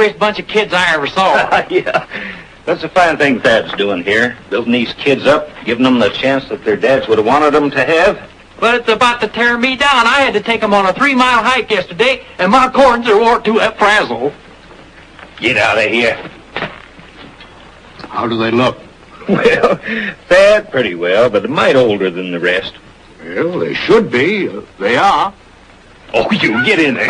happiest bunch of kids I ever saw. Yeah. That's a fine thing Thad's doing here. Building these kids up, giving them the chance that their dads would have wanted them to have. But it's about to tear me down. I had to take them on a 3-mile hike yesterday, and my corns are wore to a frazzle. Get out of here. How do they look? Well, Thad, pretty well, but a mite older than the rest. Well, they should be. They are. Oh, you get in there.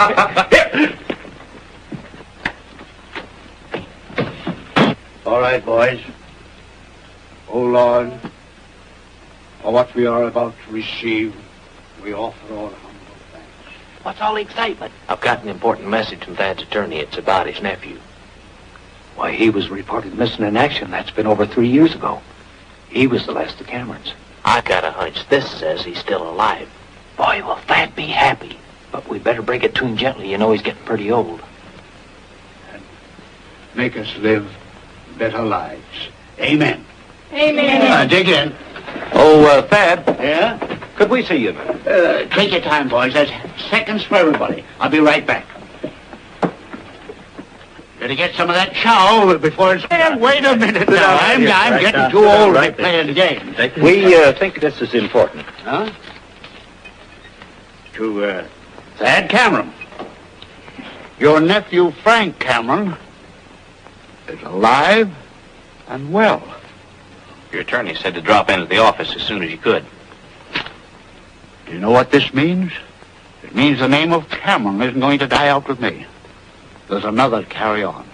All right, boys. O Lord, for what we are about to receive, we offer all humble thanks. What's all the excitement? I've got an important message from Thad's attorney. It's about his nephew. Why, he was reported missing in action. That's been over 3 years ago. He was the last of Cameron's. I've got a hunch this says he's still alive. Boy, will Thad be happy. But we better break it to him gently. You know he's getting pretty old. And make us live better lives. Amen. Amen. Dig in. Oh, Thad. Yeah? Could we see you? Take your time, boys. There's seconds for everybody. I'll be right back. Better get some of that chow before it's... wait a minute now. I'm getting too old to play the game. We think this is important. Huh? To Thad Cameron. Your nephew, Frank Cameron, is alive and well. Your attorney said to drop into the office as soon as you could. Do you know what this means? It means the name of Cameron isn't going to die out with me. There's another carry on.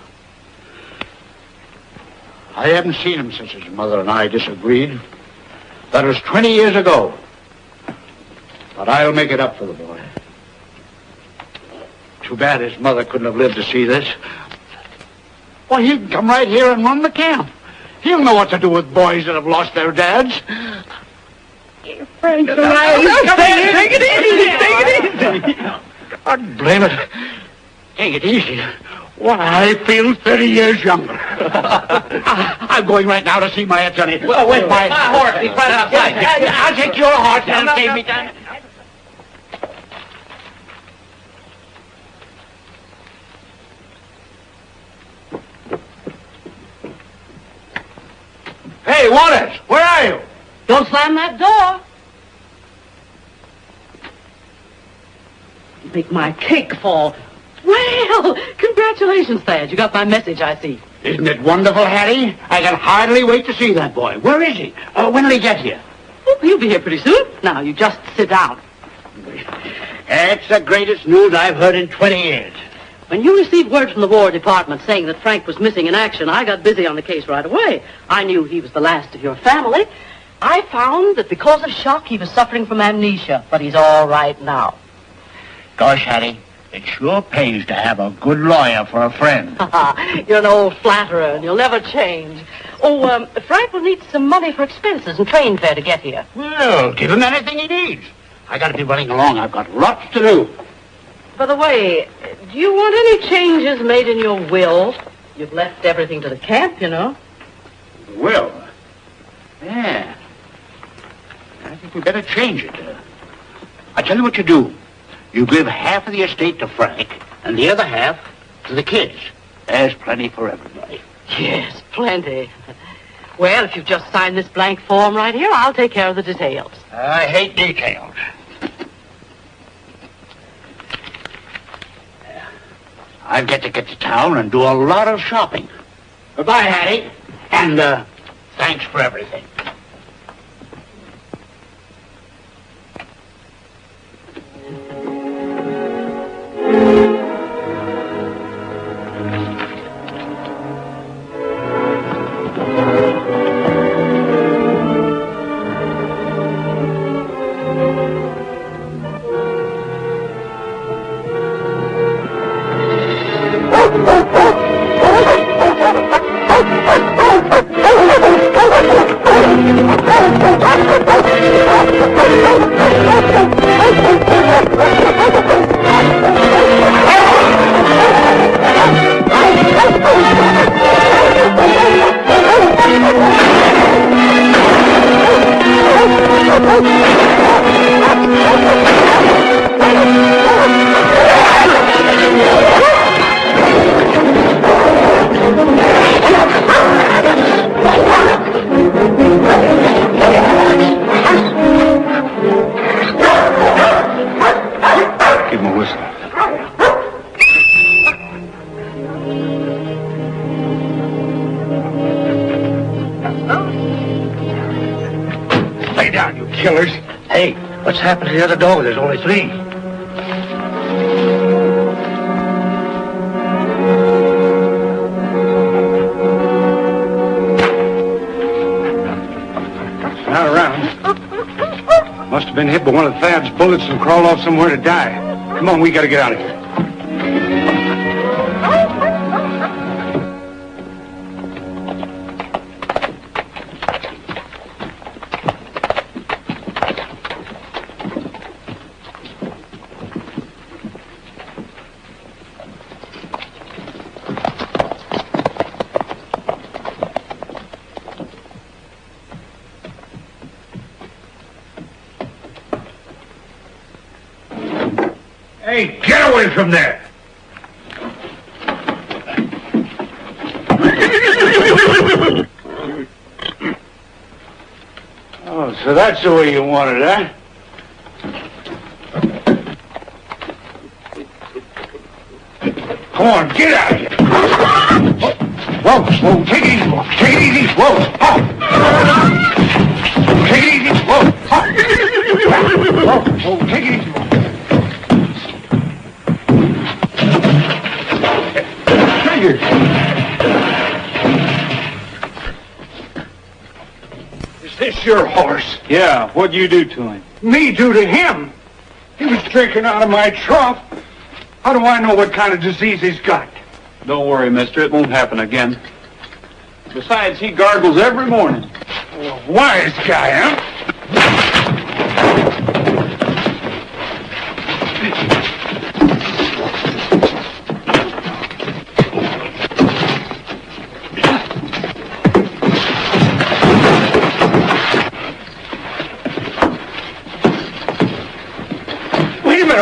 I haven't seen him since his mother and I disagreed. That was 20 years ago. But I'll make it up for the boy. Too bad his mother couldn't have lived to see this. Well, he can come right here and run the camp. He'll know what to do with boys that have lost their dads. Frank's alive. Take it easy. God blame it. Take it easy. Why, I feel 30 years younger. I'm going right now to see my attorney. Well, wait, my horse. He's right outside. I'll take your horse and save me time. Hey, Waters, where are you? Don't slam that door. Make my cake fall. Well, congratulations, Thad. You got my message, I see. Isn't it wonderful, Hattie? I can hardly wait to see that boy. Where is he? When'll he get here? Oh, he'll be here pretty soon. Now, you just sit down. That's the greatest news I've heard in 20 years. When you received word from the War Department saying that Frank was missing in action, I got busy on the case right away. I knew he was the last of your family. I found that because of shock, he was suffering from amnesia, but he's all right now. Gosh, Hattie, it sure pays to have a good lawyer for a friend. You're an old flatterer, and you'll never change. Oh, Frank will need some money for expenses and train fare to get here. Well, give him anything he needs. I got to be running along. I've got lots to do. By the way, do you want any changes made in your will? You've left everything to the camp, you know. Will? Yeah. I think we better change it. I tell you what you do. You give half of the estate to Frank, and the other half to the kids. There's plenty for everybody. Yes, plenty. Well, if you've just signed this blank form right here, I'll take care of the details. I hate details. I've got to get to town and do a lot of shopping. Goodbye, Hattie. And, thanks for everything. down, you killers. Hey, what's happened to the other dog? There's only 3. Not around. Must have been hit by one of Thad's bullets and crawled off somewhere to die. Come on, we gotta get out of here. Hey, get away from there! Oh, so that's the way you want it, huh? Come on, get out of here! Whoa, whoa, take it easy, whoa, take it easy, whoa, oh. Take it easy, whoa, oh. Whoa, whoa, take it easy, whoa. Is this your horse? Yeah, what'd you do to him? Me do to him? He was drinking out of my trough. How do I know what kind of disease he's got? Don't worry, mister. It won't happen again. Besides, he gargles every morning. Well, wise guy, huh?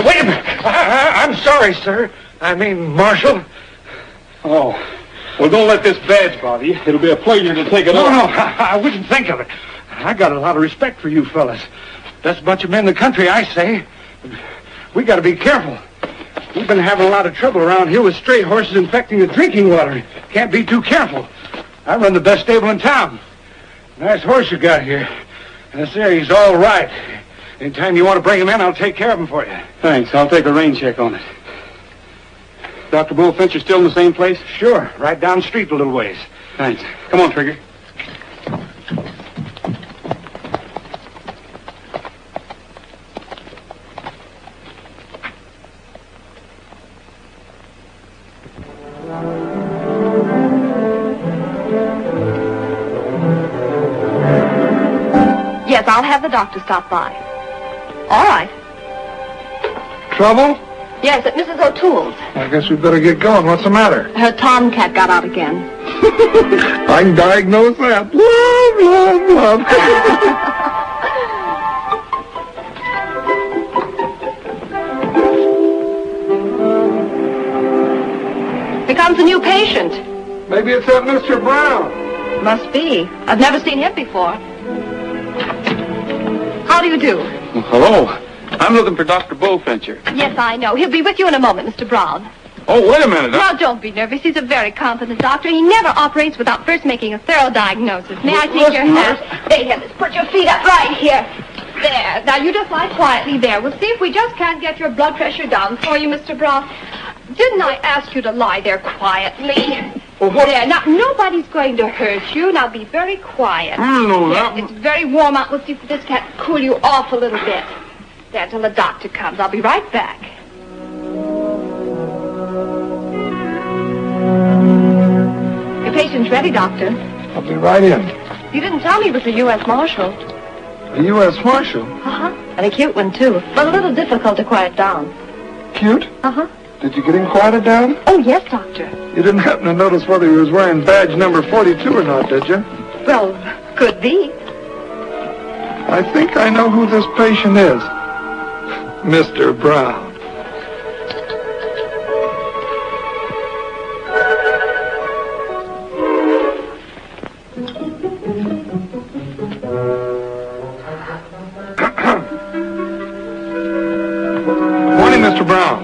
Wait a minute. I'm sorry, sir. I mean, Marshal. Oh. Well, don't let this badge bother you. It'll be a pleasure to take it off. No, I wouldn't think of it. I got a lot of respect for you fellas. Best bunch of men in the country, I say. We got to be careful. We've been having a lot of trouble around here with stray horses infecting the drinking water. Can't be too careful. I run the best stable in town. Nice horse you got here. I say he's all right. Anytime you want to bring him in, I'll take care of him for you. Thanks. I'll take a rain check on it. Dr. Bullfinch, still in the same place? Sure. Right down the street a little ways. Thanks. Come on, Trigger. Yes, I'll have the doctor stop by. All right. Trouble? Yes, at Mrs. O'Toole's. I guess we better get going. What's the matter? Her tomcat got out again. I can diagnose that. Love, love, love. Here comes a new patient. Maybe it's that Mr. Brown. Must be. I've never seen him before. How do you do? Well, hello. I'm looking for Dr. Bullfincher. Yes, I know. He'll be with you in a moment, Mr. Brown. Oh, wait a minute. Now, don't be nervous. He's a very competent doctor. He never operates without first making a thorough diagnosis. May I take your hat? There, here. Let's put your feet up right here. There. Now, you just lie quietly there. We'll see if we just can't get your blood pressure down for you, Mr. Brown. Didn't I ask you to lie there quietly? Well, what? There. Now, nobody's going to hurt you. Now, be very quiet. I know that. It's very warm out. We'll see if this can't cool you off a little bit. There, till the doctor comes. I'll be right back. Your patient's ready, Doctor. I'll be right in. You didn't tell me he was a U.S. Marshal. A U.S. Marshal? Uh-huh. And a cute one, too. But a little difficult to quiet down. Cute? Uh-huh. Did you get him quieted down? Oh, yes, Doctor. You didn't happen to notice whether he was wearing badge number 42 or not, did you? Well, could be. I think I know who this patient is. Mr. Brown. Morning, Mr. Brown.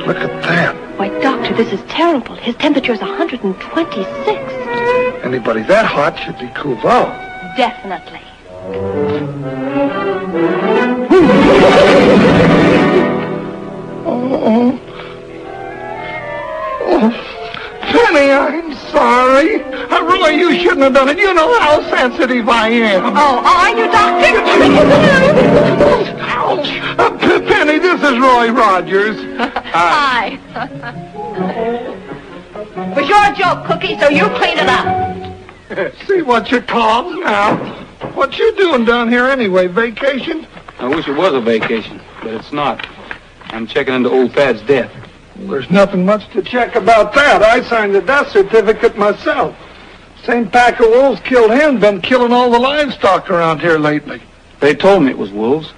Look at that. Why, Doctor, this is terrible. His temperature's 126. Anybody that hot should be Couveau. Definitely. Oh, Penny, I'm sorry. Roy, you shouldn't have done it. You know how sensitive I am. Oh, are you, Doctor? Ouch. Penny, this is Roy Rogers. Hi. It was your joke, Cookie, so you clean it up. See what you call now. What you doing down here anyway? Vacation? I wish it was a vacation, but it's not. I'm checking into old Thad's death. Well, there's nothing much to check about that. I signed the death certificate myself. Same pack of wolves killed him, been killing all the livestock around here lately. They told me it was wolves.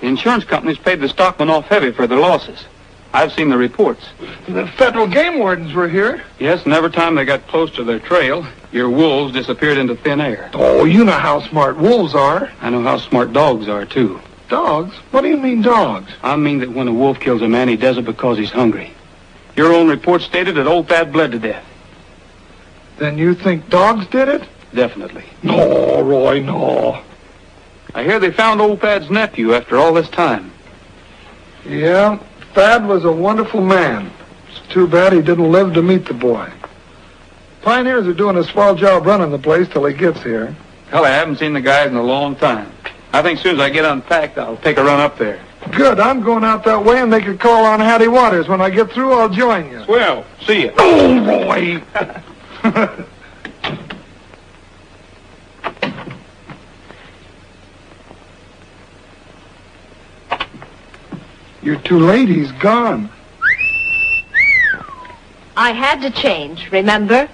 The insurance companies paid the stockmen off heavy for their losses. I've seen the reports. The federal game wardens were here. Yes, and every time they got close to their trail, your wolves disappeared into thin air. Oh, you know how smart wolves are. I know how smart dogs are, too. Dogs? What do you mean, dogs? I mean that when a wolf kills a man, he does it because he's hungry. Your own report stated that old Thad bled to death. Then you think dogs did it? Definitely. No, Roy, no. I hear they found old Thad's nephew after all this time. Yeah, Thad was a wonderful man. It's too bad he didn't live to meet the boy. Pioneers are doing a swell job running the place till he gets here. Hell, I haven't seen the guys in a long time. I think as soon as I get unpacked, I'll take a run up there. Good, I'm going out that way and make a call on Hattie Waters. When I get through, I'll join you. Swell. See you. Oh, Roy! Your two ladies gone. I had to change, remember?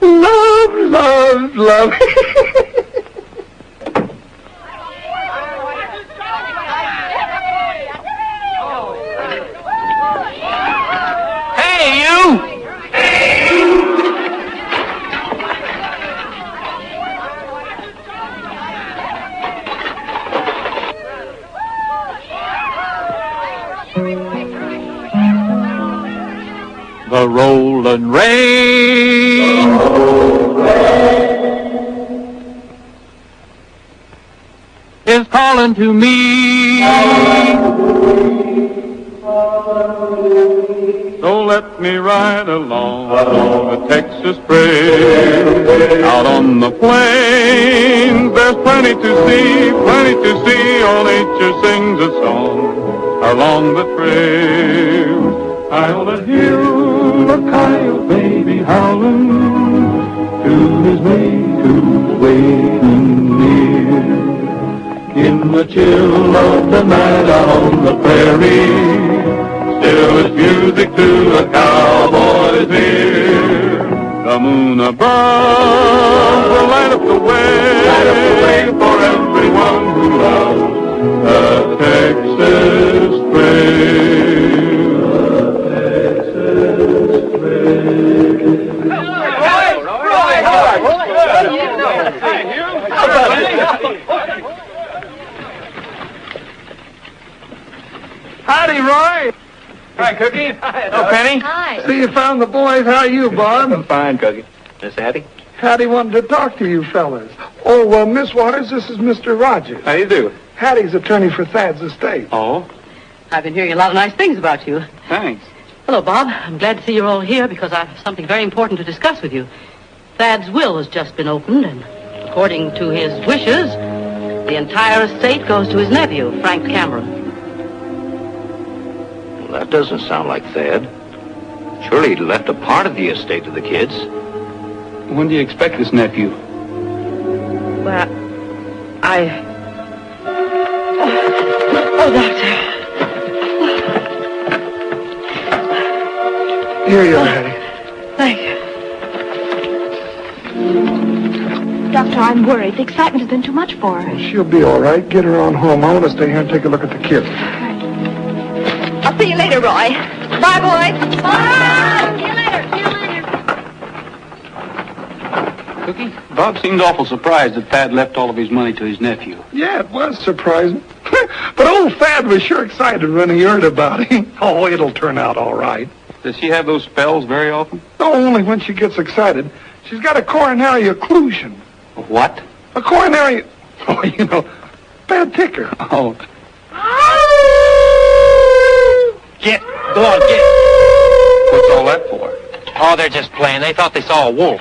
Love, love, love. Hey, you! The rollin' rain is calling to me. So let me ride along the Texas trail. Out on the plains, there's plenty to see, plenty to see. All nature sings a song along the trail. I'll hear a coyote baby howling to his mate who's waiting near. In the chill of the night out on the prairie, still is music to a cowboy's ear. The moon above will light up the way for everyone who loves the Texas trail. Howdy, Roy. Hi, Cookie. Hello, Penny. Hi. See, you found the boys. How are you, Bob? I'm fine, Cookie. Miss Hattie? Hattie wanted to talk to you fellas. Oh, Miss Waters, this is Mr. Rogers. How you do? Hattie's attorney for Thad's estate. Oh, I've been hearing a lot of nice things about you. thanks. Hello, Bob. I'm glad to see you're all here because I have something very important to discuss with you. Thad's will has just been opened, and according to his wishes, the entire estate goes to his nephew, Frank Cameron. Well, that doesn't sound like Thad. Surely he left a part of the estate to the kids. When do you expect this nephew? Well, Oh, Doctor. Here you are, Hattie. Thank you. Doctor, I'm worried. The excitement has been too much for her. She'll be all right. Get her on home. I want to stay here and take a look at the kids. I'll see you later, Roy. Bye, boys. Bye. See you later. See you later. Cookie? Bob seemed awful surprised that Thad left all of his money to his nephew. Yeah, it was surprising. But old Thad was sure excited when he heard about him. Oh, it'll turn out all right. Does she have those spells very often? No, only when she gets excited. She's got a coronary occlusion. What? A coronary... Oh, you know, bad ticker. Oh. Get. Go on, get. What's all that for? Oh, they're just playing. They thought they saw a wolf.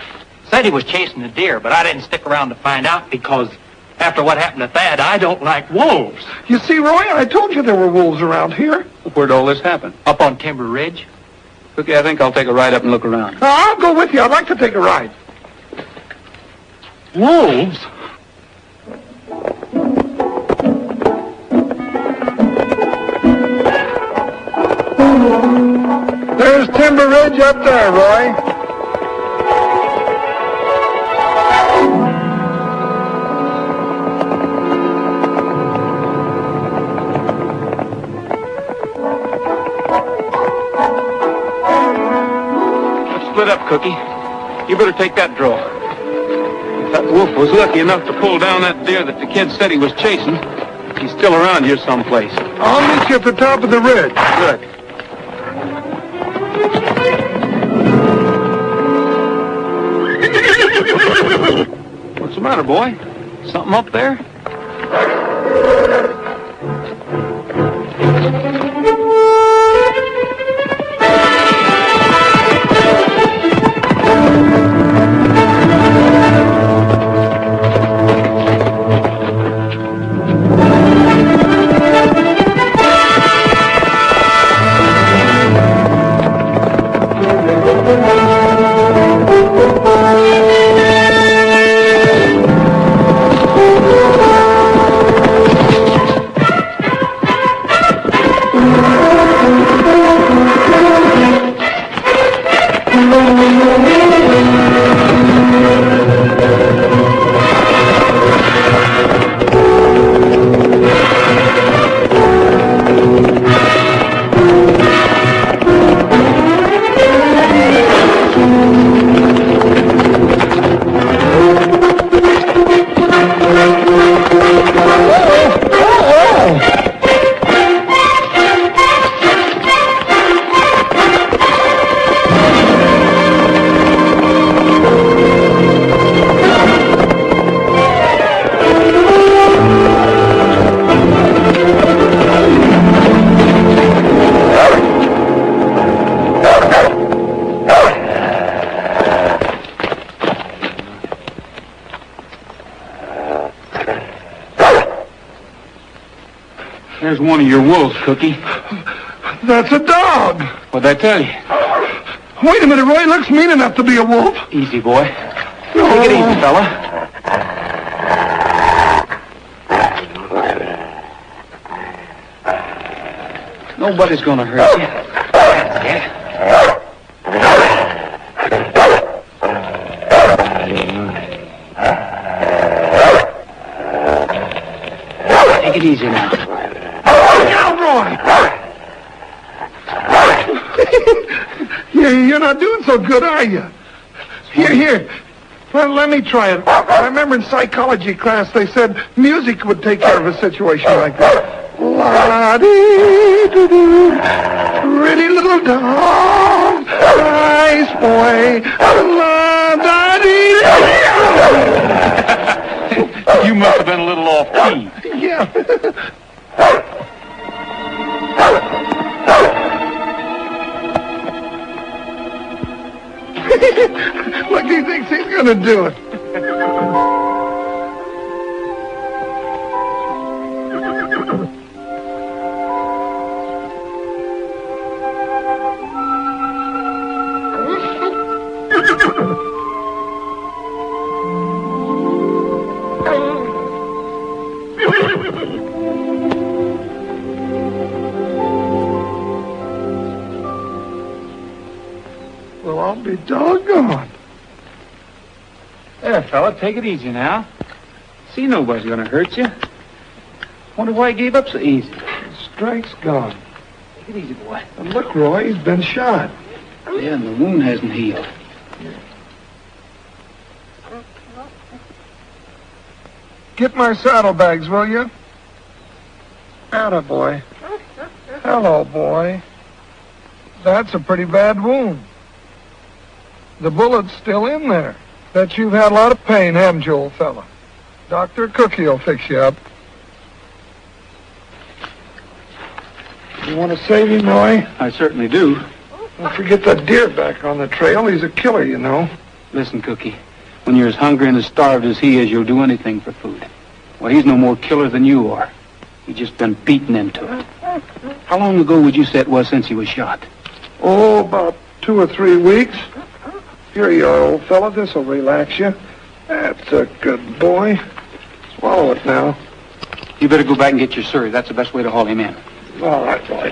Said he was chasing a deer, but I didn't stick around to find out because after what happened to Thad, I don't like wolves. You see, Roy, I told you there were wolves around here. Where'd all this happen? Up on Timber Ridge. Okay, I think I'll take a ride up and look around. I'll go with you. I'd like to take a ride. Wolves? There's Timber Ridge up there, Roy. Split up, Cookie. You better take that draw. If that wolf was lucky enough to pull down that deer that the kid said he was chasing, he's still around here someplace. I'll meet you at the top of the ridge. Good. What's the matter, boy? Something up there? There's one of your wolves, Cookie. That's a dog. What'd I tell you? Wait a minute, Roy. Looks mean enough to be a wolf. Easy, boy. Take it easy, fella. Nobody's gonna hurt you. Yeah. Take it easy now. You're not doing so good, are you? Here. Well, let me try it. I remember in psychology class they said music would take care of a situation like that. La-dee-doo-doo, pretty little dog, nice boy, la-da-dee-doo. You must have been a little off key. Yeah. Look, he thinks he's going to do it. Well, I'll be doggone. There, fella, take it easy now. See, nobody's gonna hurt you. Wonder why he gave up so easy. The strike's gone. Take it easy, boy. And look, Roy, he's been shot. Yeah, and the wound hasn't healed. Get my saddlebags, will you? Atta boy. Hello, boy. That's a pretty bad wound. The bullet's still in there. Bet you've had a lot of pain, haven't you, old fella? Dr. Cookie will fix you up. You want to save him, Roy? I certainly do. Don't forget that deer back on the trail. He's a killer, you know. Listen, Cookie, when you're as hungry and as starved as he is, you'll do anything for food. Well, he's no more killer than you are. He's just been beaten into it. How long ago would you say it was since he was shot? Oh, about 2 or 3 weeks. Here you are, old fella. This'll relax you. That's a good boy. Swallow it now. You better go back and get your surrey. That's the best way to haul him in. All right, boy.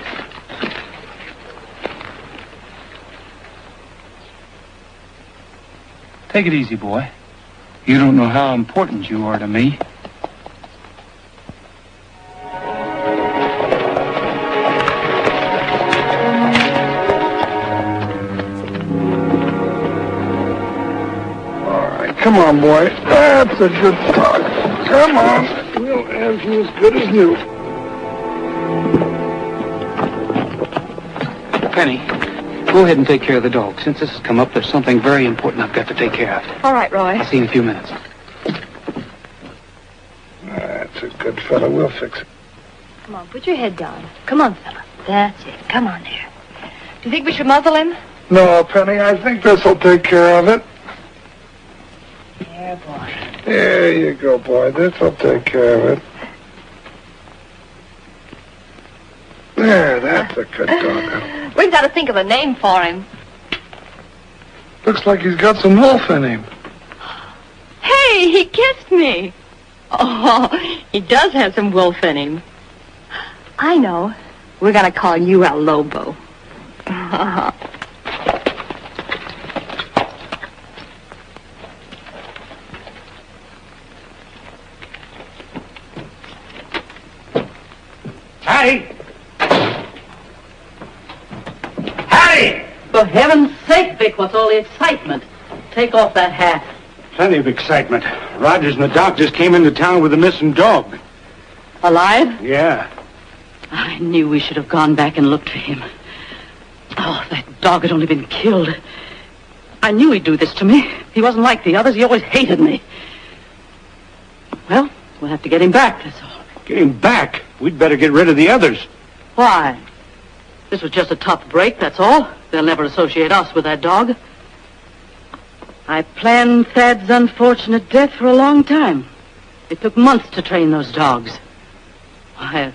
Take it easy, boy. You don't know how important you are to me. Come on, boy. That's a good dog. Come on. We'll have you as good as new. Penny, go ahead and take care of the dog. Since this has come up, there's something very important I've got to take care of. All right, Roy. I'll see you in a few minutes. That's a good fella. We'll fix it. Come on, put your head down. Come on, fella. That's it. Come on there. Do you think we should muzzle him? No, Penny, I think this'll take care of it. There, boy. There you go, boy. This'll take care of it. There, that's a good dog. We've got to think of a name for him. Looks like he's got some wolf in him. Hey, he kissed me. Oh, he does have some wolf in him. I know. We're going to call you El Lobo. Hattie! Hattie! For heaven's sake, Vic, what's all the excitement? Take off that hat. Plenty of excitement. Rogers and the doc just came into town with a missing dog. Alive? Yeah. I knew we should have gone back and looked for him. Oh, that dog had only been killed. I knew he'd do this to me. He wasn't like the others. He always hated me. Well, we'll have to get him back, that's all. Get him back? We'd better get rid of the others. Why? This was just a tough break, that's all. They'll never associate us with that dog. I planned Thad's unfortunate death for a long time. It took months to train those dogs. Why, if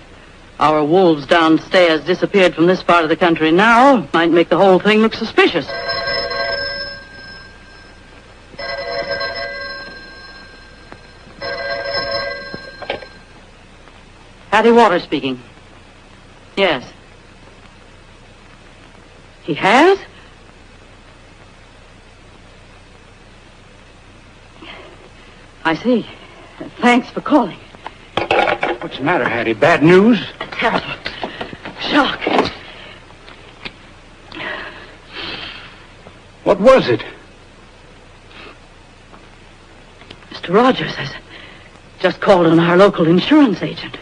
our wolves downstairs disappeared from this part of the country now, might make the whole thing look suspicious. Hattie Waters speaking. Yes. He has? I see. Thanks for calling. What's the matter, Hattie? Bad news? Terrible. Shock. What was it? Mr. Rogers has just called on our local insurance agent.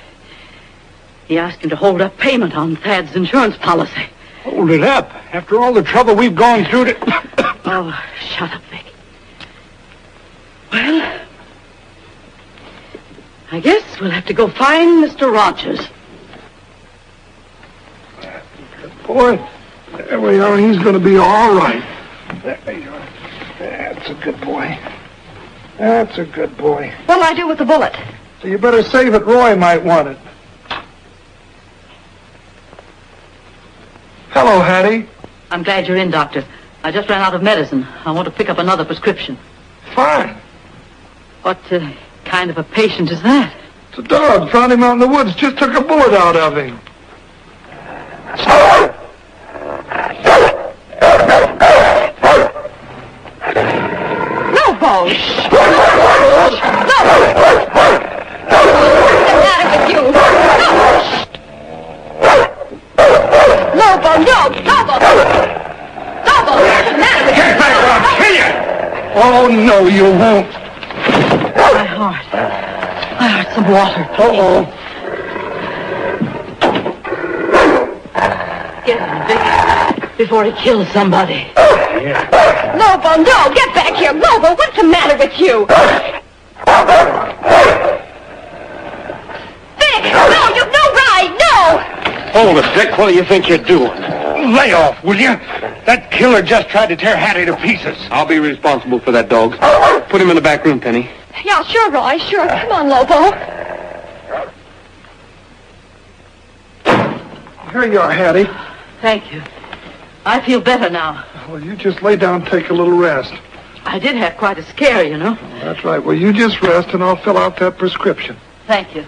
He asked him to hold up payment on Thad's insurance policy. Hold it up. After all the trouble we've gone through to... Oh, shut up, Vic. Well, I guess we'll have to go find Mr. Rogers. Good boy. There we are. He's going to be all right. There you are. That's a good boy. That's a good boy. What'll I do with the bullet? So you better save it. Roy might want it. Hello, Hattie. I'm glad you're in, Doctor. I just ran out of medicine. I want to pick up another prescription. Fine. What kind of a patient is that? It's a dog. Found him out in the woods. Just took a bullet out of him. No, Bo! No! What's the matter with you? Lobo, no! Lobo! Lobo, what's the matter with you? Get back or I'll kill you! Oh, no, you won't. My heart. I heard some water. Uh-oh. Get him, Vic. before he kills somebody. Lobo, no, get back here. Lobo, what's the matter with you? Vic, no, you've no right, no! Hold it, Dick. What do you think you're doing? Lay off, will you? That killer just tried to tear Hattie to pieces. I'll be responsible for that dog. Put him in the back room, Penny. Yeah, sure, Roy, sure. Come on, Lobo. Here you are, Hattie. Thank you. I feel better now. Well, you just lay down and take a little rest. I did have quite a scare, you know. That's right. Well, you just rest, and I'll fill out that prescription. Thank you.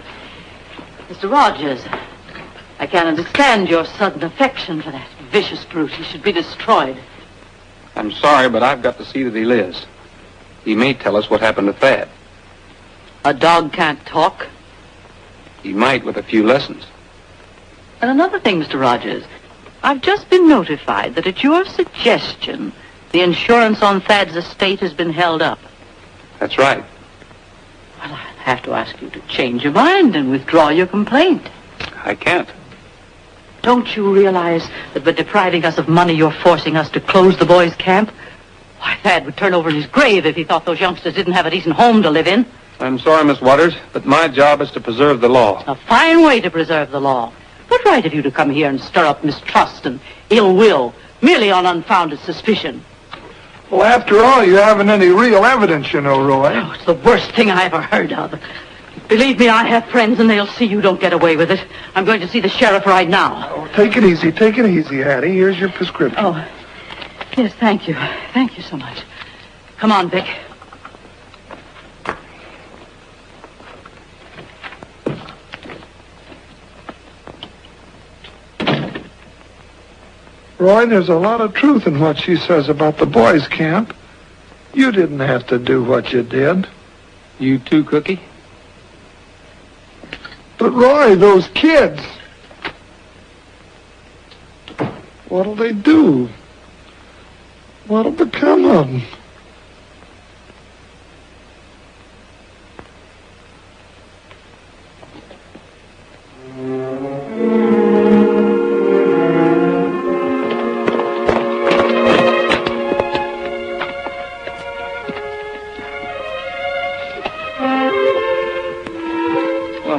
Mr. Rogers, I can't understand your sudden affection for that vicious brute. He should be destroyed. I'm sorry, but I've got to see that he lives. He may tell us what happened to Thad. A dog can't talk. He might with a few lessons. And another thing, Mr. Rogers, I've just been notified that at your suggestion, the insurance on Thad's estate has been held up. That's right. Well, I'll have to ask you to change your mind and withdraw your complaint. I can't. Don't you realize that by depriving us of money, you're forcing us to close the boys' camp? Why, Thad would turn over in his grave if he thought those youngsters didn't have a decent home to live in. I'm sorry, Miss Waters, but my job is to preserve the law. A fine way to preserve the law. What right have you to come here and stir up mistrust and ill will, merely on unfounded suspicion? Well, after all, you haven't any real evidence, you know, Roy. Oh, it's the worst thing I ever heard of. Believe me, I have friends, and they'll see you don't get away with it. I'm going to see the sheriff right now. Oh, take it easy, Hattie. Here's your prescription. Oh, yes, thank you. Thank you so much. Come on, Vic. Roy, there's a lot of truth in what she says about the boys' camp. You didn't have to do what you did. You too, Cookie? But, Roy, those kids, what'll they do? What'll become of them?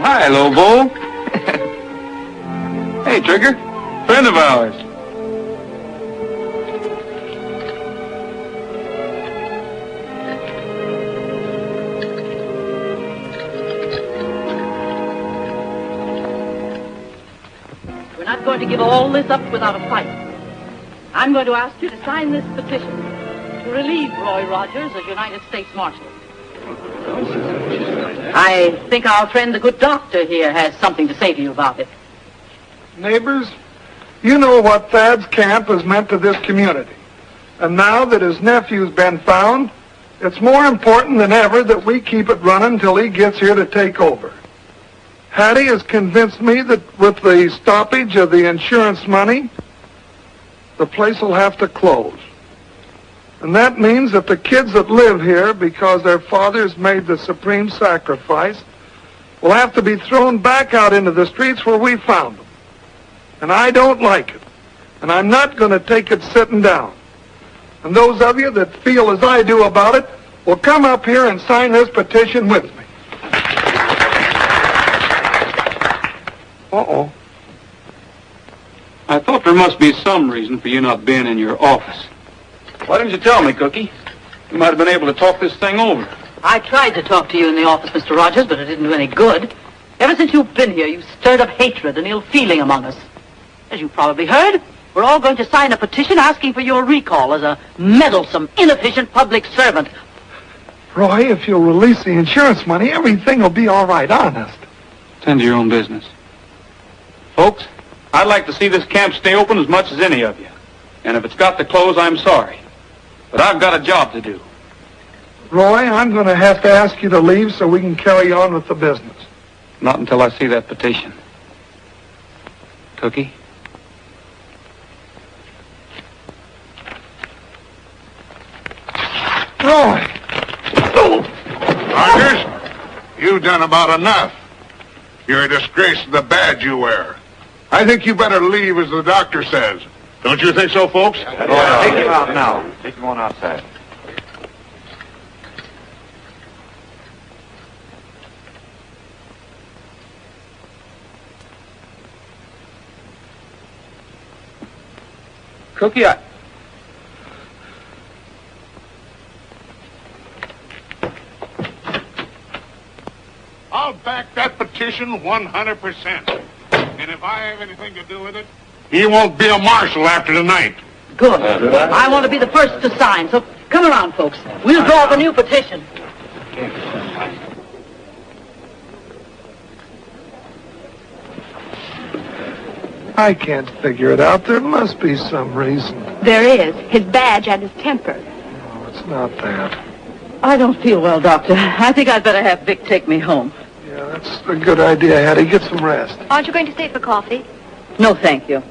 Hi, Lobo. Hey, Trigger. Friend of ours. We're not going to give all this up without a fight. I'm going to ask you to sign this petition to relieve Roy Rogers as United States Marshal. I think our friend, the good doctor here, has something to say to you about it. Neighbors, you know what Thad's camp has meant to this community. And now that his nephew's been found, it's more important than ever that we keep it running till he gets here to take over. Hattie has convinced me that with the stoppage of the insurance money, the place will have to close. And that means that the kids that live here, because their fathers made the supreme sacrifice, will have to be thrown back out into the streets where we found them. And I don't like it. And I'm not going to take it sitting down. And those of you that feel as I do about it will come up here and sign this petition with me. Uh-oh. I thought there must be some reason for you not being in your office. Why didn't you tell me, Cookie? You might have been able to talk this thing over. I tried to talk to you in the office, Mr. Rogers, but it didn't do any good. Ever since you've been here, you've stirred up hatred and ill feeling among us. As you probably heard, we're all going to sign a petition asking for your recall as a meddlesome, inefficient public servant. Roy, if you'll release the insurance money, everything will be all right, honest. Tend to your own business. Folks, I'd like to see this camp stay open as much as any of you. And if it's got to close, I'm sorry. But I've got a job to do. Roy, I'm going to have to ask you to leave so we can carry on with the business. Not until I see that petition. Cookie? Roy! Rogers, you've done about enough. You're a disgrace to the badge you wear. I think you better leave as the doctor says. Don't you think so, folks? Take him out now. Take him on outside. Cookie, I'll back that petition 100%. And if I have anything to do with it, he won't be a marshal after tonight. Good. I want to be the first to sign, so come around, folks. We'll draw up a new petition. I can't figure it out. There must be some reason. There is. His badge and his temper. No, it's not that. I don't feel well, Doctor. I think I'd better have Vic take me home. Yeah, that's a good idea, Hattie. Get some rest. Aren't you going to stay for coffee? No, thank you.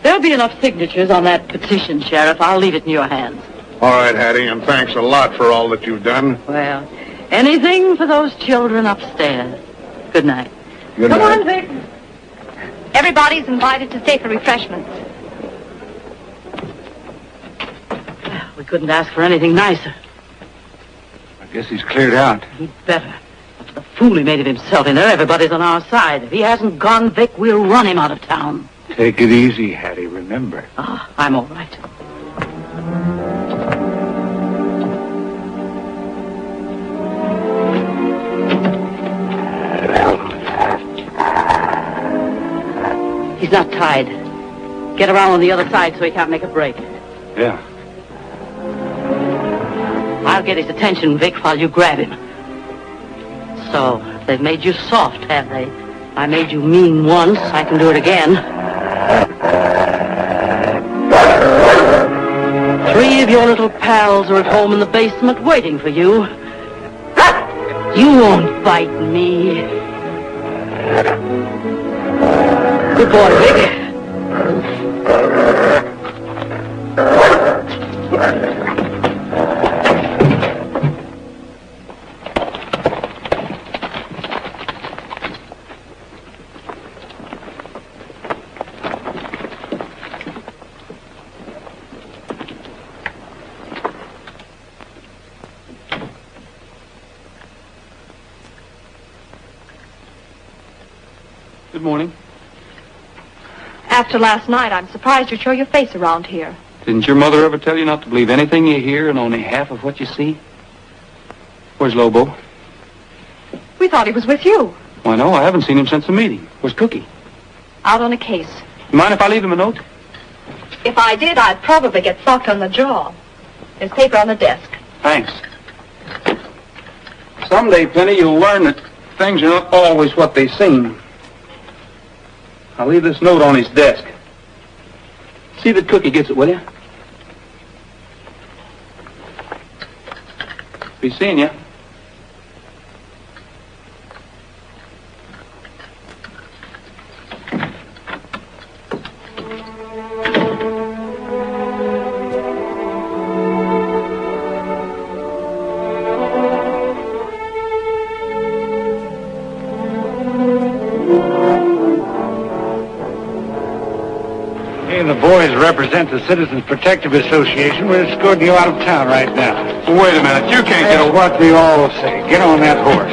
There'll be enough signatures on that petition, Sheriff. I'll leave it in your hands. All right, Hattie, and thanks a lot for all that you've done. Well, anything for those children upstairs. Good night. Good Come night. on, Vic. Everybody's invited to stay for refreshments. We couldn't ask for anything nicer. I guess he's cleared out. He'd better. After the fool he made of himself in there, everybody's on our side. If he hasn't gone, Vic, we'll run him out of town. Take it easy, Hattie, remember. Ah, I'm all right. He's not tied. Get around on the other side so he can't make a break. Yeah. I'll get his attention, Vic, while you grab him. So, they've made you soft, have they? I made you mean once. I can do it again. 3 of your little pals are at home in the basement waiting for you. You won't bite me. Good boy, Vic. Good morning. After last night, I'm surprised you show your face around here. Didn't your mother ever tell you not to believe anything you hear and only half of what you see? Where's Lobo? We thought he was with you. Why, no, I haven't seen him since the meeting. Where's Cookie? Out on a case. Mind if I leave him a note? If I did, I'd probably get socked on the jaw. There's paper on the desk. Thanks. Someday, Penny, you'll learn that things are not always what they seem. I'll leave this note on his desk. See that Cookie gets it, will you? Be seeing you. The boys represent the Citizens Protective Association. We're escorting you out of town right now. Wait a minute. You can't get That's over... what we all say. Get on that horse.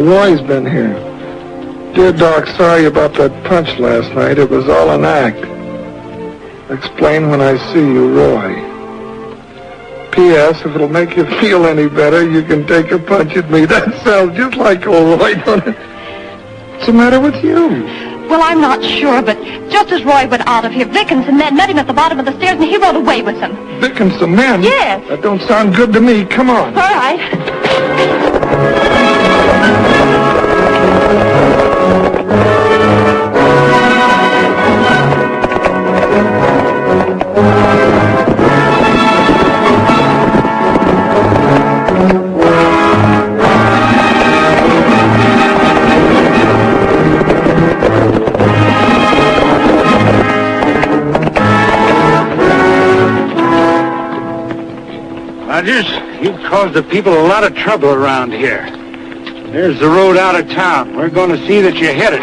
Roy's been here. Dear Doc, sorry about that punch last night. It was all an act. Explain when I see you, Roy. P.S. If it'll make you feel any better, you can take a punch at me. That sounds just like old Roy, don't it? What's the matter with you? Well, I'm not sure, but just as Roy went out of here, Vic and some men met him at the bottom of the stairs, and he rode away with them. Vic and some men? Yes. That don't sound good to me. Come on. All right. caused the people a lot of trouble around here. There's the road out of town. We're going to see that you hit it.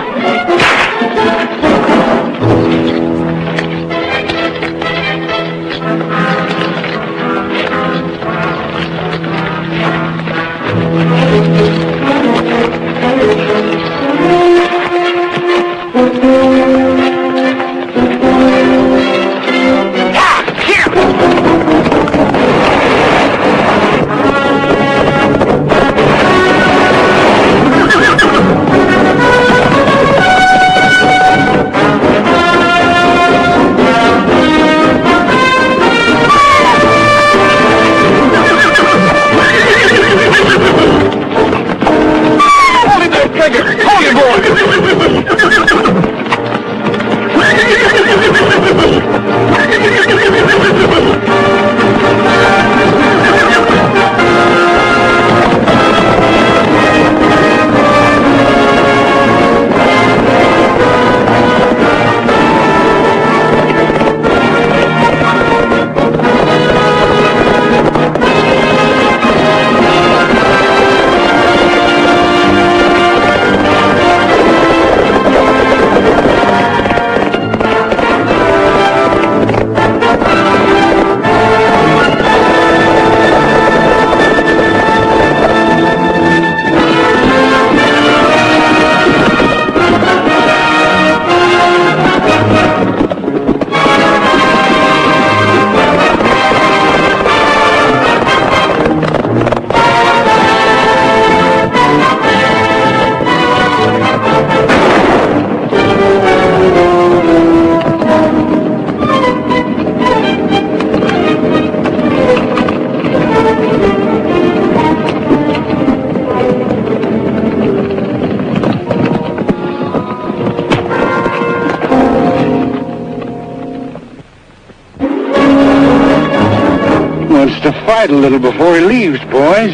To fight a little before he leaves, boys.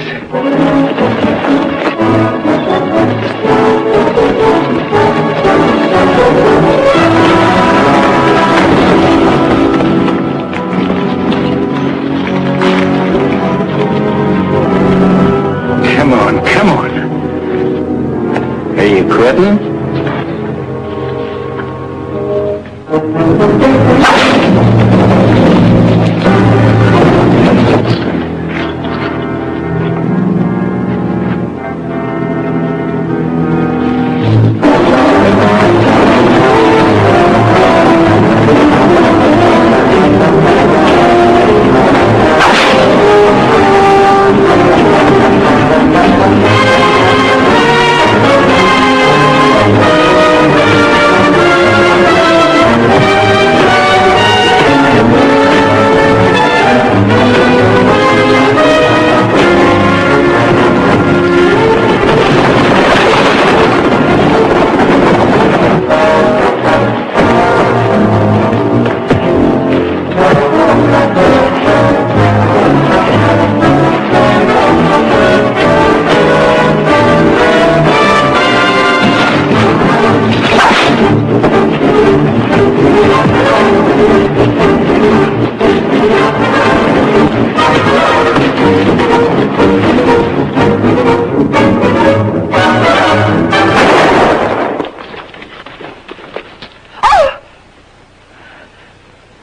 Come on, come on. Are you quitting?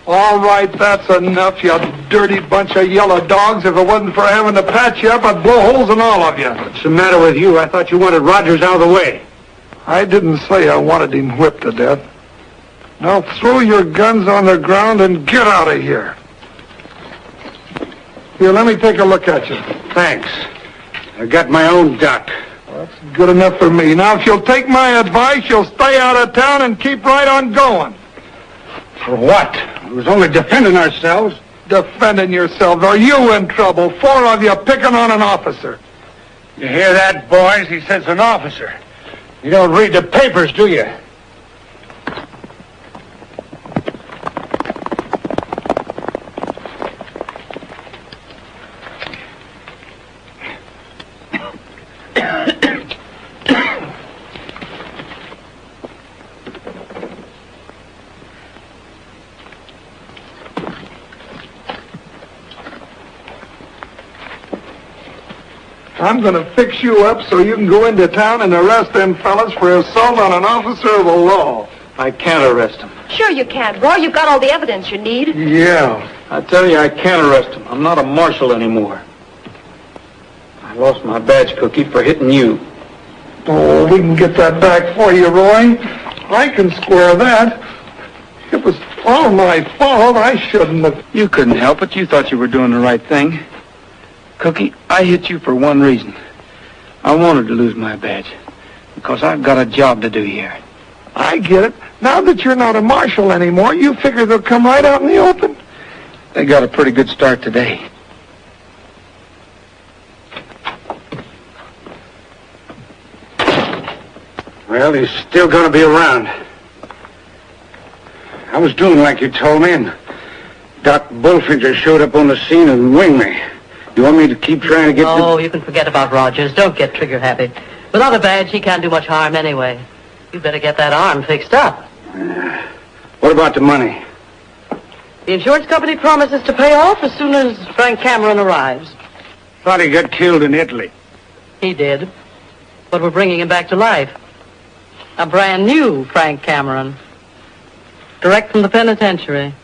All right, that's enough, you dirty bunch of yellow dogs. If it wasn't for having to patch you up, I'd blow holes in all of you. What's the matter with you? I thought you wanted Rogers out of the way. I didn't say I wanted him whipped to death. Now throw your guns on the ground and get out of here. Here, let me take a look at you. Thanks. I got my own duck. Well, that's good enough for me. Now, if you'll take my advice, you'll stay out of town and keep right on going. For what? We was only defending ourselves. Defending yourselves? Are you in trouble? 4 of you picking on an officer. You hear that, boys? He says an officer. You don't read the papers, do you? I'm going to fix you up so you can go into town and arrest them fellas for assault on an officer of the law. I can't arrest him. Sure you can, Roy. You've got all the evidence you need. Yeah. I tell you, I can't arrest him. I'm not a marshal anymore. I lost my badge, Cookie, for hitting you. Oh, we can get that back for you, Roy. I can square that. It was all my fault. I shouldn't have. You couldn't help it. You thought you were doing the right thing. Cookie, I hit you for one reason. I wanted to lose my badge because I've got a job to do here. I get it. Now that you're not a marshal anymore, you figure they'll come right out in the open. They got a pretty good start today. Well, he's still going to be around. I was doing like you told me, and Doc Bullfinger showed up on the scene and winged me. You want me to keep trying to get Oh, you can forget about Rogers. Don't get trigger happy. Without a badge, he can't do much harm anyway. You better get that arm fixed up. What about the money? The insurance company promises to pay off as soon as Frank Cameron arrives. Thought he got killed in Italy. He did. But we're bringing him back to life. A brand new Frank Cameron. Direct from the penitentiary.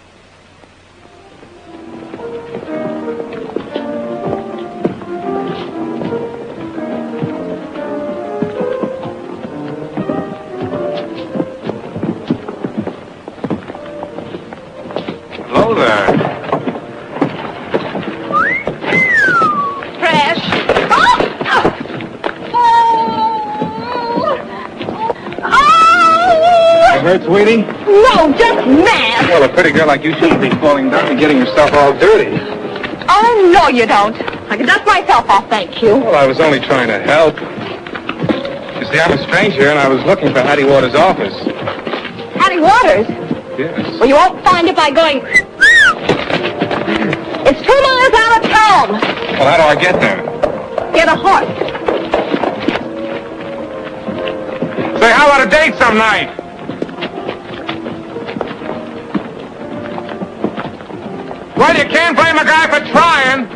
Hello there. Fresh. You hurt, sweetie? No, just mad. Well, a pretty girl like you shouldn't be falling down and getting yourself all dirty. Oh, no, you don't. I can dust myself off, thank you. Well, I was only trying to help. You see, I'm a stranger, and I was looking for Hattie Waters' office. Hattie Waters? Yes. Well, you won't find it by going... It's 2 miles out of town. Well, how do I get there? Get a horse. Say, how about a date some night? Well, you can't blame a guy for trying.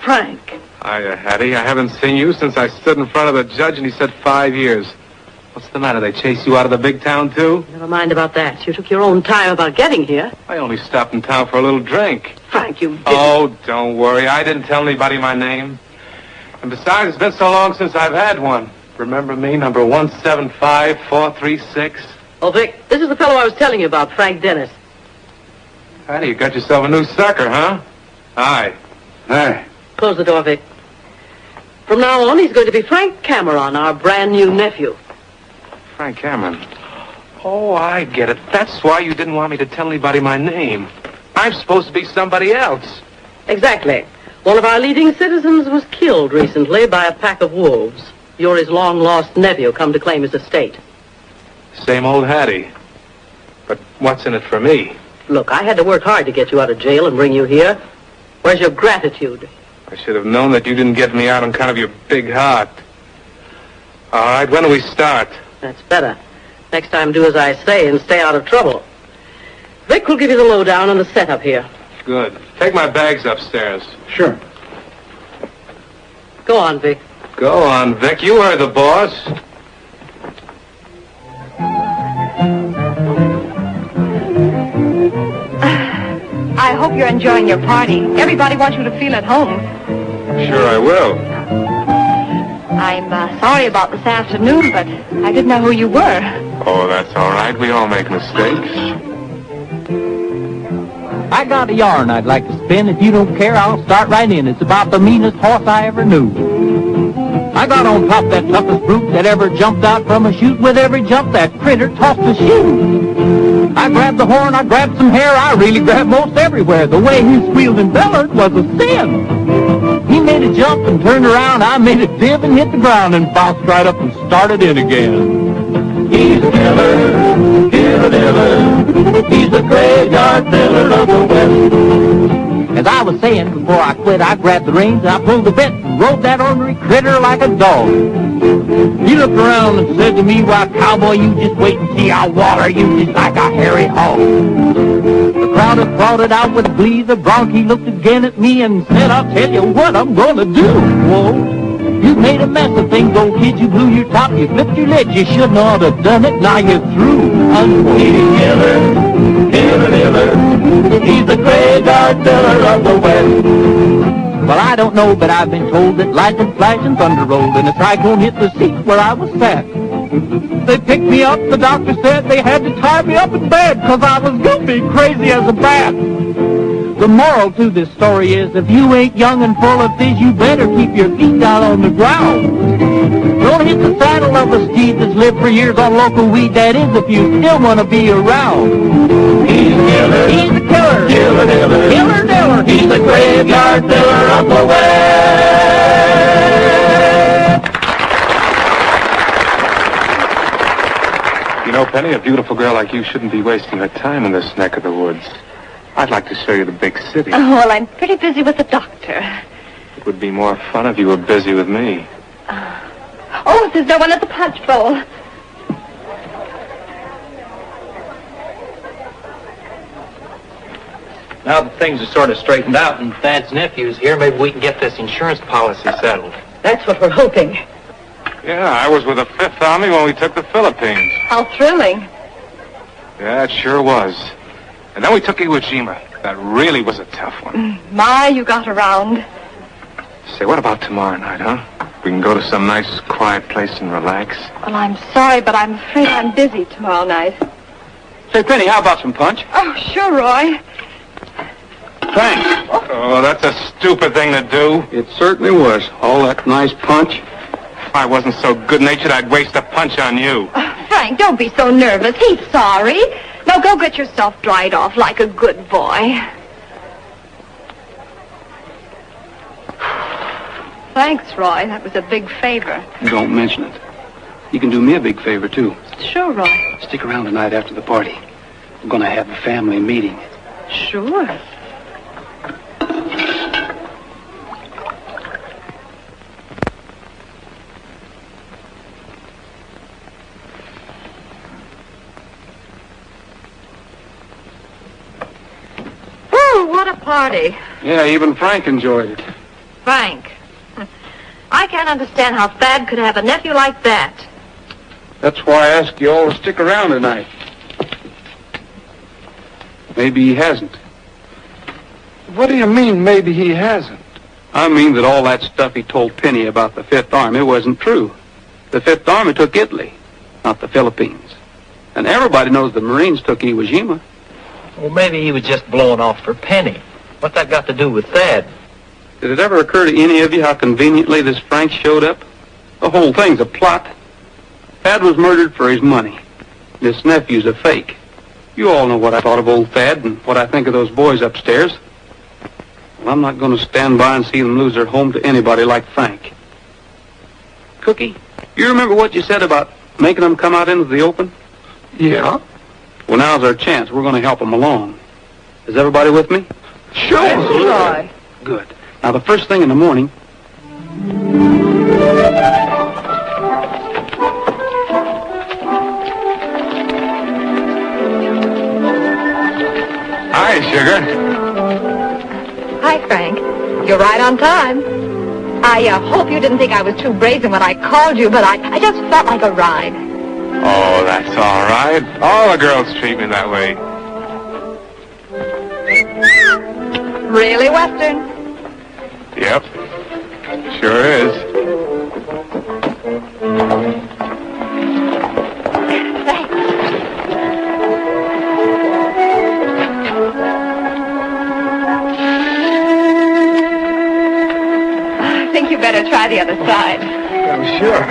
Frank. Hiya, Hattie. I haven't seen you since I stood in front of the judge and he said 5 years. What's the matter? They chased you out of the big town, too? Never mind about that. You took your own time about getting here. I only stopped in town for a little drink. Frank, you didn't. Oh, don't worry. I didn't tell anybody my name. And besides, it's been so long since I've had one. Remember me, number 175436? Oh, Vic, this is the fellow I was telling you about, Frank Dennis. Hattie, you got yourself a new sucker, huh? Hi. Hi. Close the door, Vic. From now on, he's going to be Frank Cameron, our brand new nephew. Frank Cameron. Oh, I get it. That's why you didn't want me to tell anybody my name. I'm supposed to be somebody else. Exactly. One of our leading citizens was killed recently by a pack of wolves. You're his long-lost nephew come to claim his estate. Same old Hattie. But what's in it for me? Look, I had to work hard to get you out of jail and bring you here. Where's your gratitude? I should have known that you didn't get me out on kind of your big heart. All right, when do we start? That's better. Next time, do as I say and stay out of trouble. Vic will give you the lowdown on the setup here. Good. Take my bags upstairs. Sure. Go on, Vic. Go on, Vic. You are the boss. I hope you're enjoying your party. Everybody wants you to feel at home. Sure I will. I'm sorry about this afternoon, but I didn't know who you were. Oh, that's all right. We all make mistakes. I got a yarn I'd like to spin. If you don't care, I'll start right in. It's about the meanest horse I ever knew. I got on top that toughest brute that ever jumped out from a chute. With every jump, that critter tossed a shoe. I grabbed the horn, I grabbed some hair, I really grabbed most everywhere. The way he squealed and bellowed was a sin. He made a jump and turned around, I made a dib and hit the ground and bounced right up and started in again. He's a killer, killer. He's the graveyard filler of the West. As I was saying, before I quit, I grabbed the reins and I pulled the bit and rode that ornery critter like a dog. He looked around and said to me, "Why, cowboy, you just wait and see I'll water you just like a hairy hog." The crowd applauded out with glee. The bronchi looked again at me and said, "I'll tell you what I'm gonna do." Whoa. You made a mess of things, old kid. You blew your top, you flipped your lid. You shouldn't ought to have done it. Now you're through. Unquote. Killer. He's the graveyard killer of the West. Well, I don't know, but I've been told that lightning flashed and thunder rolled and a cyclone hit the seat where I was sat. They picked me up. The doctor said they had to tie me up in bed because I was goofy, crazy as a bat. The moral to this story is, if you ain't young and full of fizz, you better keep your feet down on the ground. Don't hit the saddle of a steed that's lived for years on local weed. That is, if you still want to be around. He's a killer. He's a killer. Killer diller. Killer diller. He's the graveyard killer of the West. You know, Penny, a beautiful girl like you shouldn't be wasting her time in this neck of the woods. I'd like to show you the big city. Oh, well, I'm pretty busy with the doctor. It would be more fun if you were busy with me. Oh, there's no one at the punch bowl. Now that things are sort of straightened out and Thad's nephew's here, maybe we can get this insurance policy settled. That's what we're hoping. Yeah, I was with the Fifth Army when we took the Philippines. How thrilling. Yeah, it sure was. And then we took Iwo Jima. That really was a tough one. My, you got around. Say, what about tomorrow night, huh? We can go to some nice, quiet place and relax. Well, I'm sorry, but I'm afraid I'm busy tomorrow night. Say, Penny, how about some punch? Oh, sure, Roy. Thanks. Oh, that's a stupid thing to do. It certainly was. All that nice punch. If I wasn't so good-natured, I'd waste a punch on you. Oh, Frank, don't be so nervous. He's sorry. Now go get yourself dried off like a good boy. Thanks, Roy. That was a big favor. Don't mention it. You can do me a big favor, too. Sure, Roy. Stick around tonight after the party. We're going to have a family meeting. Sure. What a party. Yeah, even Frank enjoyed it. Frank. I can't understand how Thad could have a nephew like that. That's why I asked you all to stick around tonight. Maybe he hasn't. What do you mean, maybe he hasn't? I mean that all that stuff he told Penny about the Fifth Army wasn't true. The Fifth Army took Italy, not the Philippines. And everybody knows the Marines took Iwo Jima. Well, maybe he was just blowing off for Penny. What's that got to do with Thad? Did it ever occur to any of you how conveniently this Frank showed up? The whole thing's a plot. Thad was murdered for his money. This nephew's a fake. You all know what I thought of old Thad and what I think of those boys upstairs. Well, I'm not going to stand by and see them lose their home to anybody like Frank. Cookie, you remember what you said about making them come out into the open? Yeah? Well, now's our chance. We're going to help them along. Is everybody with me? Sure. Roy. Good. Now, the first thing in the morning... Hi, Sugar. Hi, Frank. You're right on time. I hope you didn't think I was too brazen when I called you, but I just felt like a ride. Oh, that's all right. All the girls treat me that way. Really Western. Yep. Sure is. Thanks. I think you better try the other side. Oh, sure.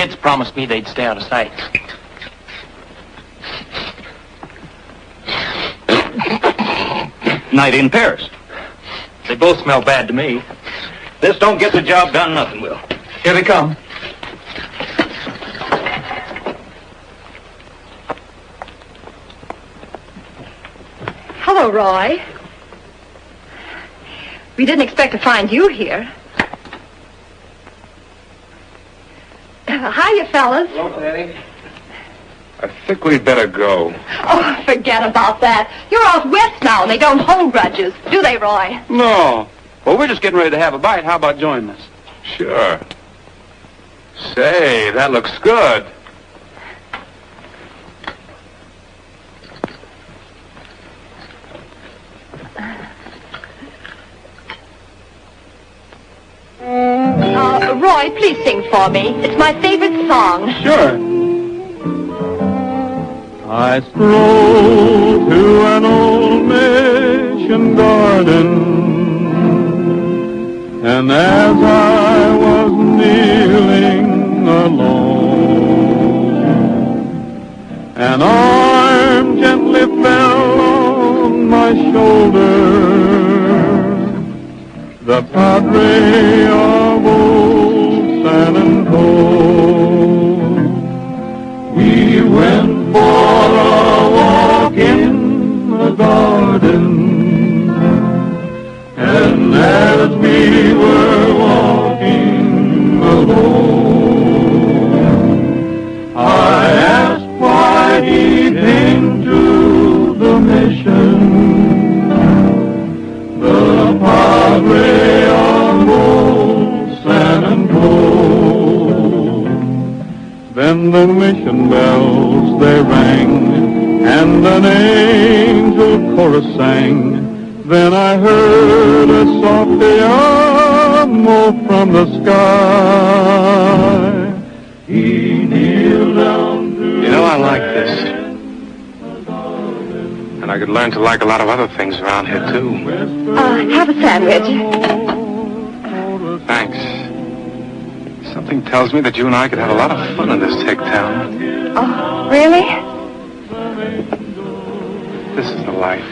kids promised me they'd stay out of sight. Night in Paris. They both smell bad to me. This don't get the job done, nothing will. Here they come. Hello, Roy. We didn't expect to find you here. Hiya, fellas. Hello, Fanny. I think we'd better go. Oh, forget about that. You're out west now, and they don't hold grudges, do they, Roy? No. Well, we're just getting ready to have a bite. How about joining us? Sure. Say, that looks good. Roy, please sing for me. It's my favorite song. Sure. I strolled to an old mission garden, and as I was kneeling alone, an arm gently fell on my shoulder. The Padre of old San Antonio. We went for a walk in the garden, and as we were walking alone, I asked why he came to the mission. The Padre of old San Antonio. Then the mission bells they rang, and an angel chorus sang. Then I heard a soft amo from the sky. He kneeled down to You know, I like this. And I could learn to like a lot of other things around here, too. Have a sandwich. Thanks. Something tells me that you and I could have a lot of fun in this hick town. Oh, really? This is the life.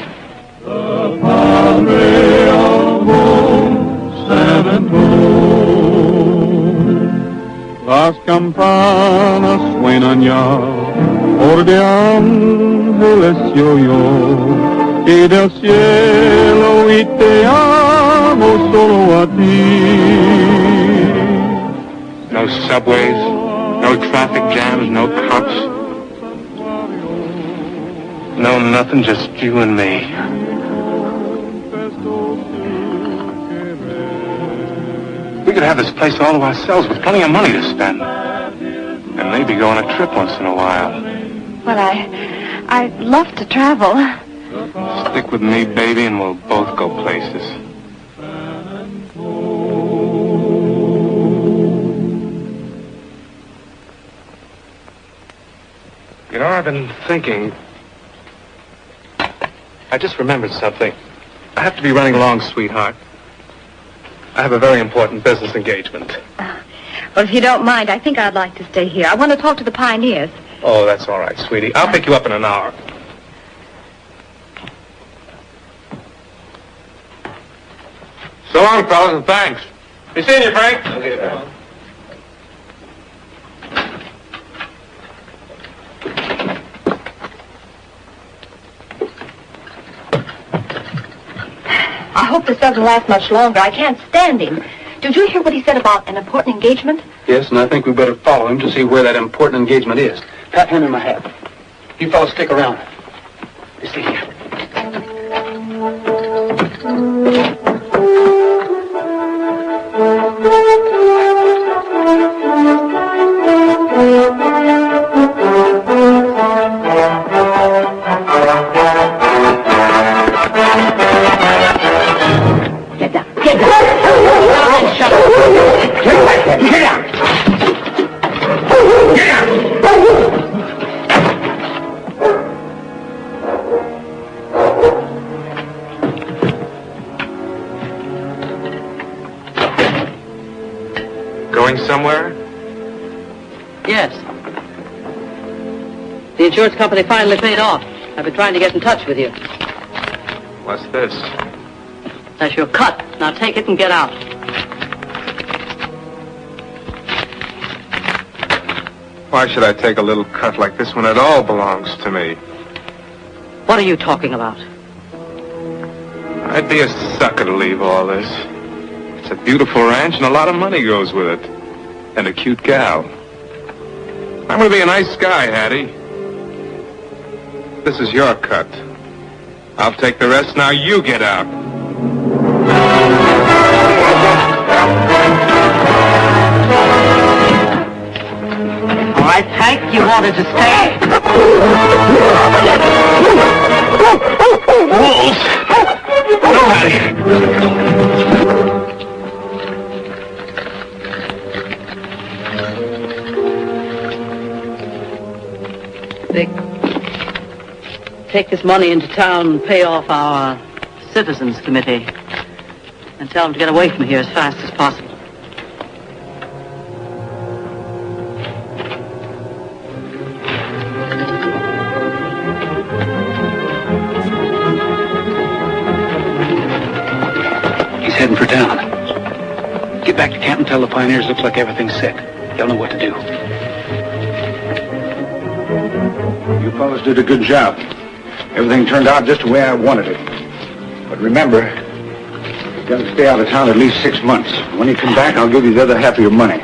the Padre of old San Antonio. Las campanas suenan ya, por de ángeles yo, y del cielo y te amo solo a ti. No subways, no traffic jams, no cops. No nothing, just you and me. We could have this place all to ourselves with plenty of money to spend. And maybe go on a trip once in a while. Well, I'd love to travel. Stick with me, baby, and we'll both go places. You know, I've been thinking. I just remembered something. I have to be running along, sweetheart. I have a very important business engagement. Well, if you don't mind, I think I'd like to stay here. I want to talk to the pioneers. Oh, that's all right, sweetie. I'll pick you up in an hour. So long, fellas, and thanks. Be seeing you, Frank. Okay, I hope this doesn't last much longer. I can't stand him. Did you hear what he said about an important engagement? Yes, and I think we better follow him to see where that important engagement is. Pat, hand me my hat. You fellas stick around. You see here. Get down. Get down. Shut up. Get down. Get down. Get down. Going somewhere? Yes. The insurance company finally paid off. I've been trying to get in touch with you. What's this? That's your cut. Now take it and get out. Why should I take a little cut like this when it all belongs to me? What are you talking about? I'd be a sucker to leave all this. It's a beautiful ranch and a lot of money goes with it. And a cute gal. I'm going to be a nice guy, Hattie. This is your cut. I'll take the rest. Now you get out. All right, Hank, you wanted to stay. Wolves! No, Hattie. Take this money into town and pay off our citizens committee and tell them to get away from here as fast as possible. He's heading for town. Get back to camp and tell the pioneers looks like everything's set. They'll know what to do. You fellas did a good job. Everything turned out just the way I wanted it. But remember, you've got to stay out of town at least 6 months. When you come back, I'll give you the other half of your money.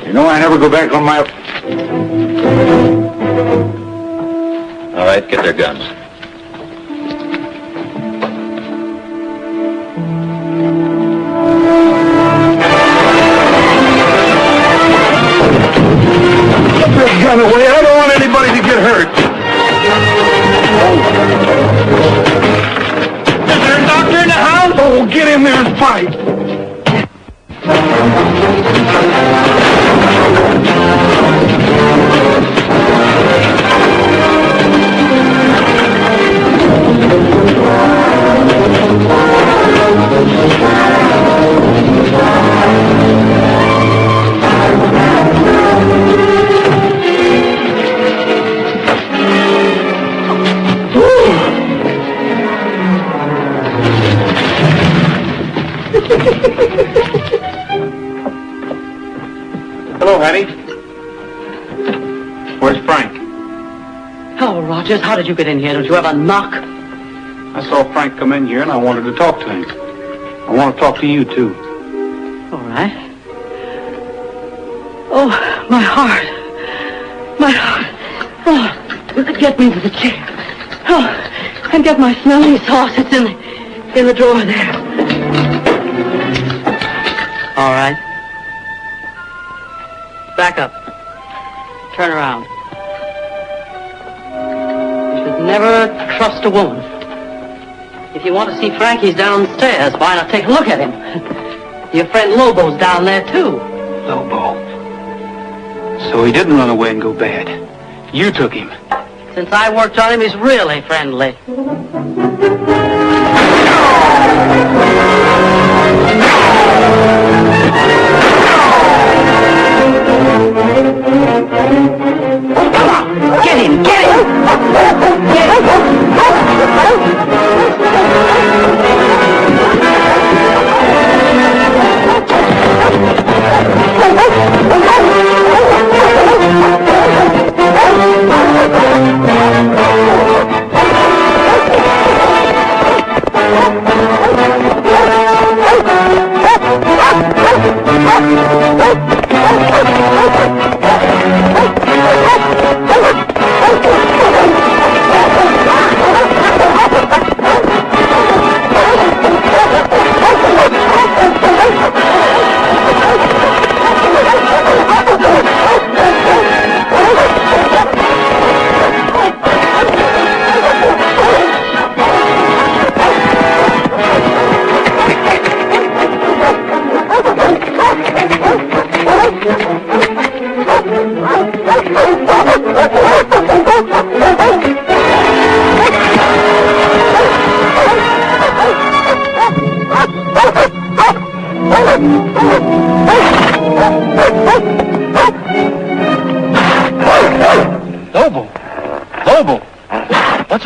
You know I never go back on my... All right, get their guns. Get this gun away. I don't want anybody to get hurt. Is there a doctor in the house? Oh, get in there and fight. Hello, Hattie. Where's Frank? Hello, Rogers. How did you get in here? Did you have a knock? I saw Frank come in here and I wanted to talk to him. I want to talk to you, too. All right. Oh, my heart. My heart. Oh, get me to the chair. Oh, and get my smelling sauce. It's in the drawer there. All right. Back up. Turn around. You should never trust a woman. If you want to see Frank, he's downstairs. Why not take a look at him? Your friend Lobo's down there, too. Lobo. So he didn't run away and go bad. You took him. Since I worked on him, he's really friendly. Come on, get him, get him! Get him!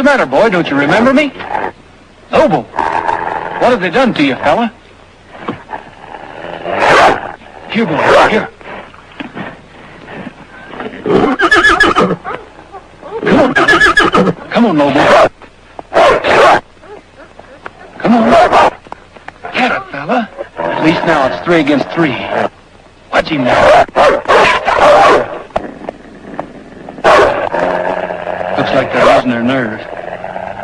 matter, boy? Don't you remember me? Lobo, what have they done to you, fella? Here, boy, here. Come on, Lobo. Come on. Get it, fella. At least now it's 3 against 3. Watch him now. Looks like they're losing their nerve.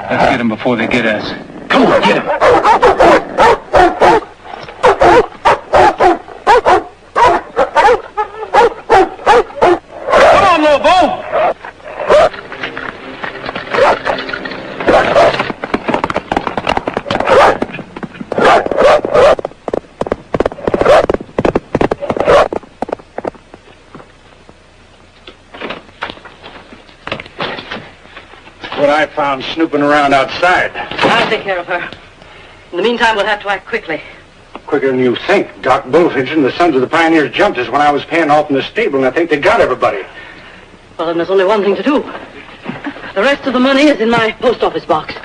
Let's get them before they get us. Come on, get him. Come on, Lobo. What I found snooping around outside. I'll take care of her. In the meantime, we'll have to act quickly. Quicker than you think. Doc Bullfinch and the Sons of the Pioneers jumped us when I was paying off in the stable, and I think they got everybody. Well, then there's only one thing to do. The rest of the money is in my post office box.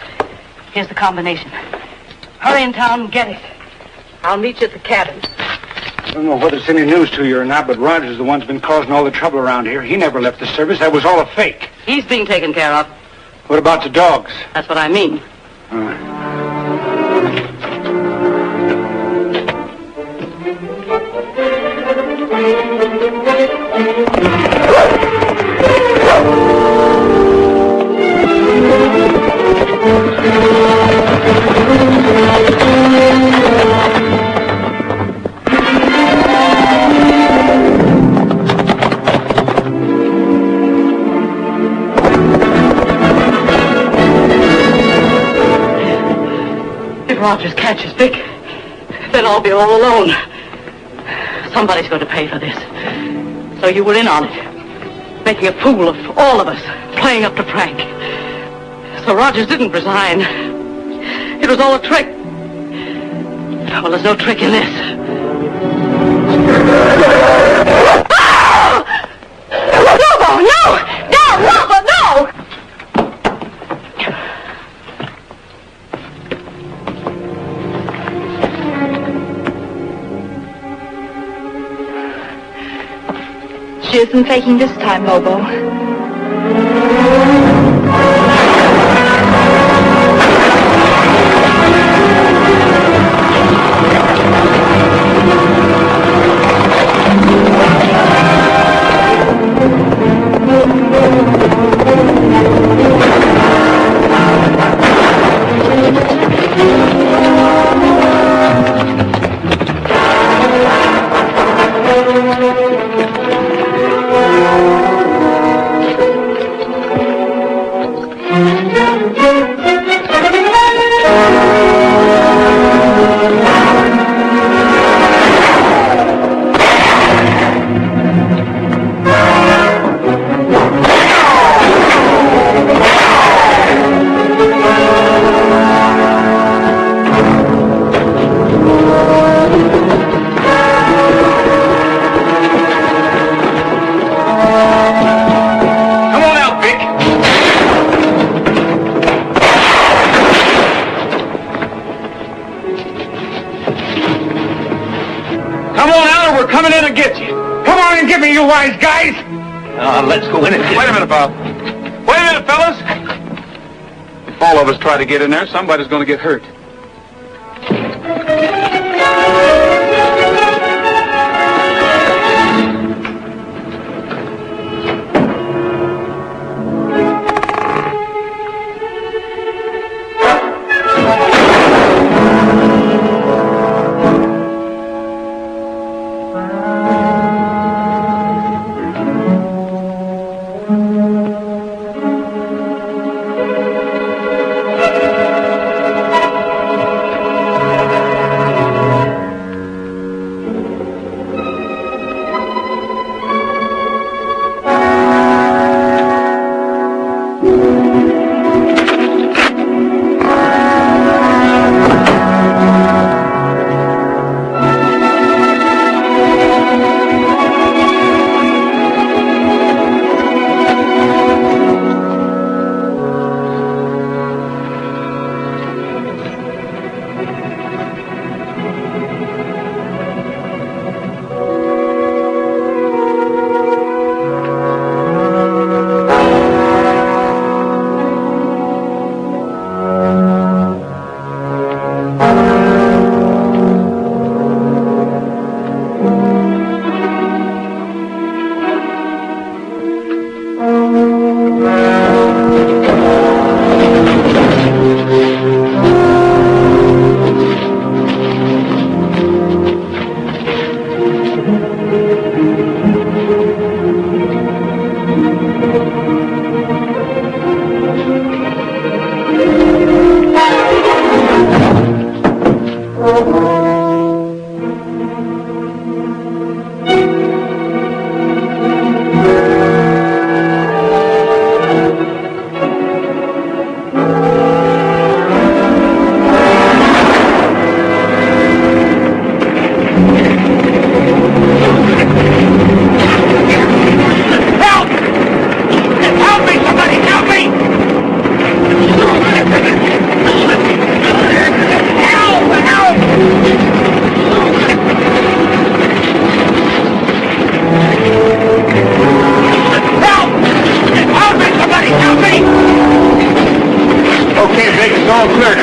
Here's the combination. Hurry in town and get it. I'll meet you at the cabin. I don't know whether it's any news to you or not, but Rogers is the one's been causing all the trouble around here. He never left the service. That was all a fake. He's being taken care of. What about the dogs? That's what I mean. Rogers catches Vic, then I'll be all alone. Somebody's going to pay for this. So you were in on it, making a fool of all of us, playing up to Frank. So Rogers didn't resign. It was all a trick. Well, there's no trick in this. Lobo, no! No, Lobo, no! She isn't faking this time, Lobo. Wise guys! Let's go in and Wait a minute, Bob. Wait a minute, fellas. If all of us try to get in there, somebody's going to get hurt.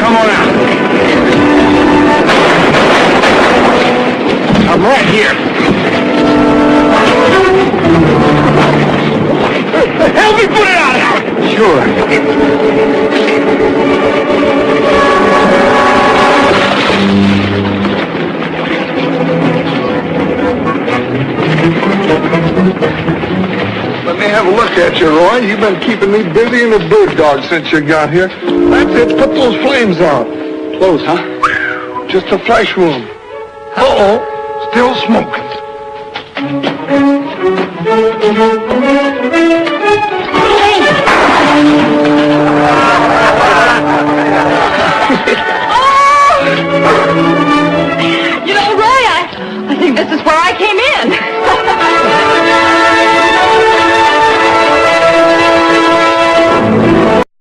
Come on out. I'm right here. Help me put it out, Howard. Sure. Let me have a look at you, Roy. You've been keeping me busy in a bird dog since you got here. That's it. Put those flames out. Close, huh? Just a flash wound. Uh-oh. Still smoking. You know, Roy, I think this is where I came in.